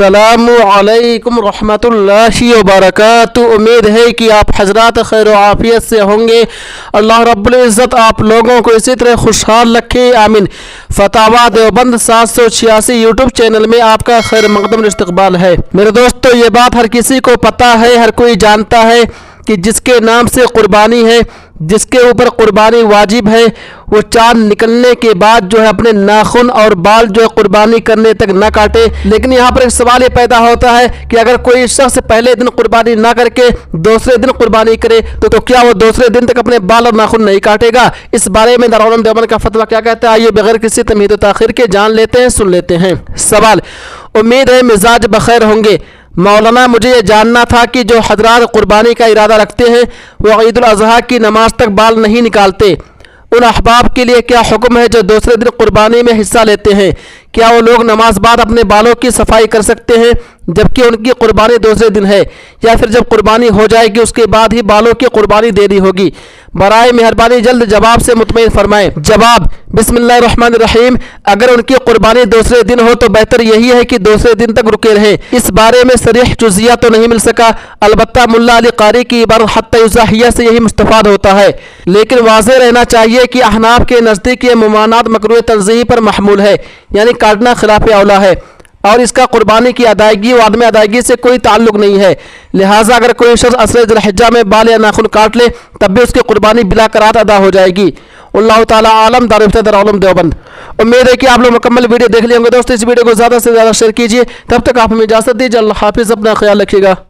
अस्सलामु अलैकुम रहमतुल्लाहि व बरकातुहू। उम्मीद है कि आप हजरात खैर व आफियत से होंगे। अल्लाह रब्बुल इज़्ज़त आप लोगों को इसी तरह खुशहाल रखे, आमीन। फतावा देवबंद 786 यूट्यूब चैनल में आपका खैर मकदम इस्तकबाल है। मेरे दोस्तों, ये बात हर किसी को पता है, हर कोई जानता है कि जिसके नाम से कुर्बानी है, जिसके ऊपर कुर्बानी वाजिब है, वो चांद निकलने के बाद जो है अपने नाखून और बाल जो है कुर्बानी करने तक न काटे। लेकिन यहाँ पर एक सवाल ये पैदा होता है कि अगर कोई शख्स पहले दिन कुर्बानी ना करके दूसरे दिन कुर्बानी करे तो क्या वो दूसरे दिन तक अपने बाल और नाखून नहीं काटेगा? इस बारे में दारुल उलूम देवबंद का फतवा क्या कहता है, आइए बगैर किसी तमहीद व ताखीर के जान लेते हैं, सुन लेते हैं। सवाल, उम्मीद है मिजाज बखैर होंगे। मौलाना, मुझे ये जानना था कि जो हजरात कुर्बानी का इरादा रखते हैं वो ईद उल अज़हा की नमाज तक बाल नहीं निकालते, उन अहबाब के लिए क्या हुक्म है जो दूसरे दिन कुर्बानी में हिस्सा लेते हैं? क्या वो लोग नमाज बाद अपने बालों की सफाई कर सकते हैं जबकि उनकी कुर्बानी दूसरे दिन है, या फिर जब कुर्बानी हो जाएगी उसके बाद ही बालों की कुर्बानी देनी होगी? बराए मेहरबानी जल्द जवाब से मुतमईन फरमाएं। जवाब, बिस्मिल्लाहिर्रहमानिर्रहीम। अगर उनकी कुर्बानी दूसरे दिन हो तो बेहतर यही है कि दूसरे दिन तक रुके रहें। इस बारे में सरीह जुज़िया तो नहीं मिल सका, अलबत्ता मुल्ला अली कारी की इबारत हत्ता युज़ाहिया से यही मुस्तफाद होता है। लेकिन वाज़ेह रहना चाहिए कि अहनाफ के नज़दीक ये मुमानात मकरूह तंज़ीही पर महमूल है, यानी काटना खिलाफ औला है, और इसका कुर्बानी की अदायगी व आदम अदायगी से कोई ताल्लुक नहीं है। लिहाजा अगर कोई शख्स असर ज़ुल्हिज्जा में बाल या नाखून काट ले तब भी उसकी कुर्बानी बिला करात अदा हो जाएगी। अल्लाह ताला आलम। दारुल उलूम देवबंद। उम्मीद है कि आप लोग मुकम्मल वीडियो देख लिए होंगे। दोस्तों, इस वीडियो को ज़्यादा से ज़्यादा शेयर कीजिए। तब तक आप हमें इजाज़त दीजिए। अल्लाह हाफिज़, अपना ख्याल रखिएगा।